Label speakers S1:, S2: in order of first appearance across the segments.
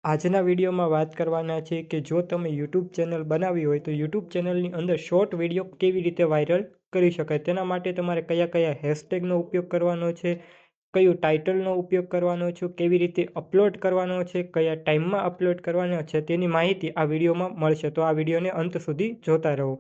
S1: આજના વિડીયોમાં વાત કરવાના છે કે જો તમે યુટ્યુબ ચેનલ બનાવી હોય તો યુટ્યુબ ચેનલની અંદર શોર્ટ વિડીયો કેવી રીતે વાયરલ કરી શકાય, તેના માટે તમારે કયા કયા હેશટેગનો ઉપયોગ કરવાનો છે, કયું ટાઇટલનો ઉપયોગ કરવાનો છે, કેવી રીતે અપલોડ કરવાનો છે, કયા ટાઈમમાં અપલોડ કરવાનો છે, તેની માહિતી આ વિડીયોમાં મળશે. તો આ વિડીયોને અંત સુધી જોતા રહો.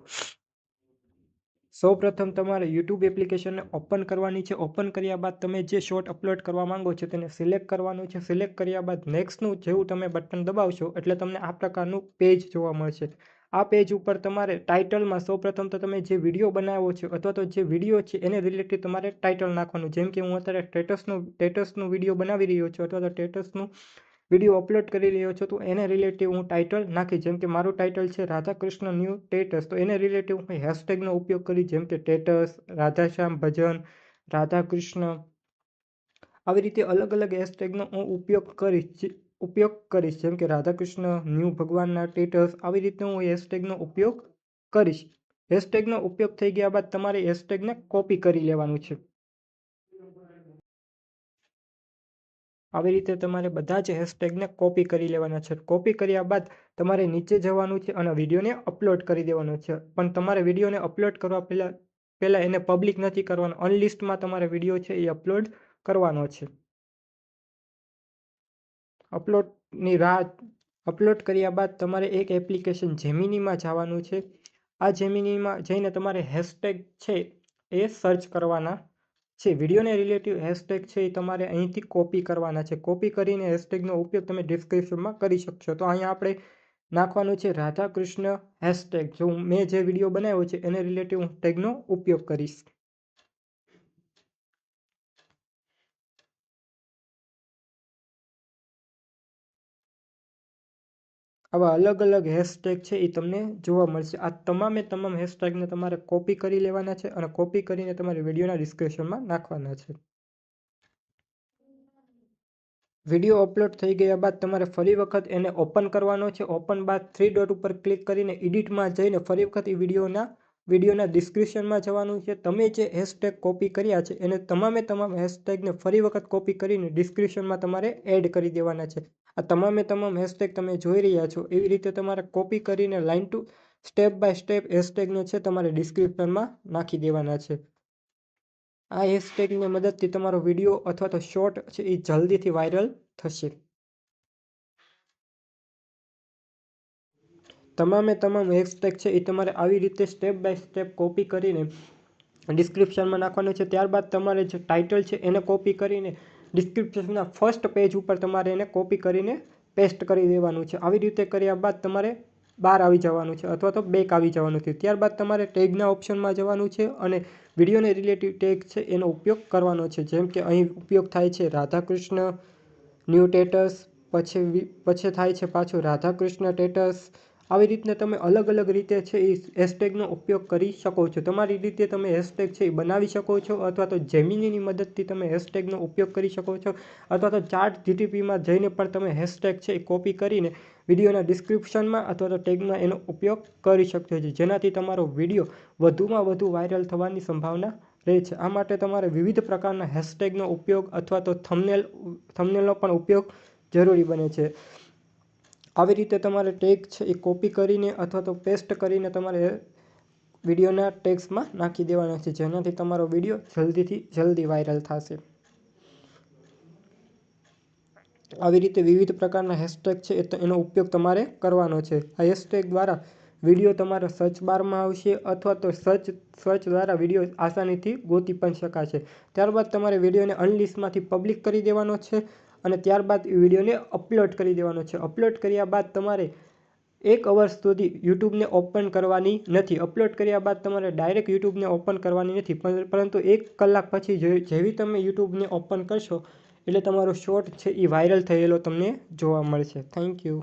S1: સૌપ્રથમ તમારે યુટ્યુબ એપ્લિકેશનને ઓપન કરવાની છે. ઓપન કર્યા બાદ તમે જે શોર્ટ અપલોડ કરવા માંગો છો તેને સિલેક્ટ કરવાનું છે. સિલેક્ટ કર્યા બાદ નેક્સ્ટનું જેવું તમે બટન દબાવશો એટલે તમને આ પ્રકારનું પેજ જોવા મળશે. આ પેજ ઉપર તમારે ટાઇટલમાં સૌપ્રથમ તો તમે જે વિડીયો બનાવ્યો છે અથવા તો જે વિડીયો છે એને રિલેટેડ તમારે ટાઇટલ નાખવાનું. જેમ કે હું અત્યારે સ્ટેટસનું વિડીયો બનાવી રહ્યો છું અથવા તો સ્ટેટસનું વિડીયો અપલોડ કરી રહ્યો છો તો એને રિલેટિવ હું ટાઇટલ નાખી. જેમ કે મારું ટાઇટલ છે રાધાકૃષ્ણ ન્યૂ ટેટસ, તો એને રિલેટિવ હું હેશટેગનો ઉપયોગ કરી. જેમ કે ટેટસ, રાધાશ્યામ ભજન, રાધાકૃષ્ણ, આવી રીતે અલગ અલગ હેશટેગનો હું ઉપયોગ કરીશ. જેમ કે રાધાકૃષ્ણ ન્યૂ ભગવાનના ટેટસ, આવી રીતે હું હેશટેગનો ઉપયોગ કરીશ. હેશટેગનો ઉપયોગ થઈ ગયા બાદ તમારે હેશટેગને કોપી કરી લેવાનું છે. આવી રીતે તમારે બધા જ હેશટેગને કોપી કરી લેવાના છે. કોપી કર્યા બાદ તમારે નીચે જવાનું છે અને વિડીયોને અપલોડ કરી દેવાનો છે. પણ તમારે વિડીયોને અપલોડ કરવા પહેલાં એને પબ્લિક નથી કરવાનો, અનલિસ્ટમાં તમારે વિડીયો છે એ અપલોડ કરવાનો છે. અપલોડ કર્યા બાદ તમારે એક એપ્લિકેશન જેમિનીમાં જવાનું છે. આ જેમિનીમાં જઈને તમારે હેશટેગ છે એ સર્ચ કરવાના છે. વિડીયોને રિલેટિવ હેશટેગ છે એ તમારે અહીંથી કોપી કરવાના છે. કોપી કરીને હેશટેગનો ઉપયોગ તમે ડિસ્ક્રિપ્શનમાં કરી શકશો. તો અહીંયા આપણે નાખવાનું છે રાધાકૃષ્ણ હેશટેગ. જો મેં જે વિડીયો બનાવ્યો છે એને રિલેટિવ હું ટેગનો ઉપયોગ કરીશ. આવા અલગ અલગ હેશટેગ છે એ તમને જોવા મળશે. આ તમામ હેશટેગને તમારે કોપી કરી લેવાના છે અને કોપી કરીને તમારે વિડીયોના ડિસ્ક્રિપ્શનમાં નાખવાના છે. વિડીયો અપલોડ થઈ ગયા બાદ તમારે ફરી વખત એને ઓપન કરવાનો છે. ઓપન બાદ 3 ડોટ ઉપર ક્લિક કરીને એડિટમાં જઈને ફરી વખત એ વિડીયોના ડિસ્ક્રિપ્શનમાં જવાનું છે. તમે જે હેશટેગ કોપી કર્યા છે એને તમામ હેશટેગને ફરી વખત કોપી કરીને ડિસ્ક્રિપ્શનમાં તમારે એડ કરી દેવાના છે. આ તમામ હેશટેગ તમે જોઈ રહ્યા છો એવી રીતે તમારે કોપી કરીને line to step by step હેશટેગને છે તમારે ડિસ્ક્રિપ્શનમાં નાખી દેવાના છે. આ હેશટેગની મદદથી તમારો વિડીયો અથવા તો શોર્ટ છે એ જલ્દીથી વાયરલ થશે. તમામ હેશટેગ છે એ તમારે આવી રીતે સ્ટેપ બાય સ્ટેપ કોપી કરીને ડિસ્ક્રિપ્શનમાં નાખવાનું છે. ત્યારબાદ તમારે જે ટાઇટલ છે એને કોપી કરીને ડિસ્ક્રિપ્શનના ફર્સ્ટ પેજ ઉપર તમારે એને કોપી કરીને પેસ્ટ કરી દેવાનું છે. આવી રીતે કર્યા બાદ તમારે બહાર આવી જવાનું છે અથવા તો બેક આવી જવાનું છે. ત્યારબાદ તમારે ટેગના ઓપ્શનમાં જવાનું છે અને વિડીયોને રિલેટિવ ટેગ છે એનો ઉપયોગ કરવાનો છે. જેમ કે અહીં ઉપયોગ થાય છે રાધાકૃષ્ણ ન્યૂ ટેટસ, પછી થાય છે પાછું રાધાકૃષ્ણ ટેટસ. આવી રીતના તમે અલગ અલગ રીતે છે એ હેશટેગનો ઉપયોગ કરી શકો છો. તમારી રીતે તમે હેશટેગ છે એ બનાવી શકો છો અથવા તો જેમિનીની મદદથી તમે હેશટેગનો ઉપયોગ કરી શકો છો અથવા તો ચાટ જીટીપીમાં જઈને પણ તમે હેશટેગ છે એ કોપી કરીને વિડીયોના ડિસ્ક્રિપ્શનમાં અથવા તો ટેગમાં એનો ઉપયોગ કરી શકો છો, જેનાથી તમારો વિડીયો વધુમાં વધુ વાયરલ થવાની સંભાવના રહે છે. આ માટે તમારે વિવિધ પ્રકારના હેશટેગનો ઉપયોગ અથવા તો થંબનેલનો પણ ઉપયોગ જરૂરી બને છે. આવી રીતે તમારે ટેગ છે એ કોપી કરીને અથવા તો પેસ્ટ કરીને તમારે વિડીયોના ટેગ્સમાં નાખી દેવાના છે, જેનાથી તમારો વિડીયો જલ્દીથી જલ્દી વાયરલ થશે. આવી રીતે વિવિધ પ્રકારના હેશટેગ છે એનો ઉપયોગ તમારે કરવાનો છે. આ હેશટેગ દ્વારા વિડીયો તમારા સર્ચ બારમાં આવશે અથવા તો સર્ચ દ્વારા વિડીયો આસાનીથી ગોતી પણ શકાશે. ત્યારબાદ તમારે વિડીયોને અનલિસ્ટમાંથી પબ્લિક કરી દેવાનો છે અને ત્યારબાદ વિડીયોને અપલોડ કરી દેવાનો છે. અપલોડ કર્યા બાદ તમારે 1 અવર સુધી યુટ્યુબને ઓપન કરવાની નથી. અપલોડ કર્યા બાદ તમારે ડાયરેક્ટ યુટ્યુબને ઓપન કરવાની નથી, પરંતુ 1 કલાક પછી જેવી તમે યુટ્યુબને ઓપન કરશો એટલે તમારો શોર્ટ છે એ વાયરલ થયેલો તમને જોવા મળશે. Thank you.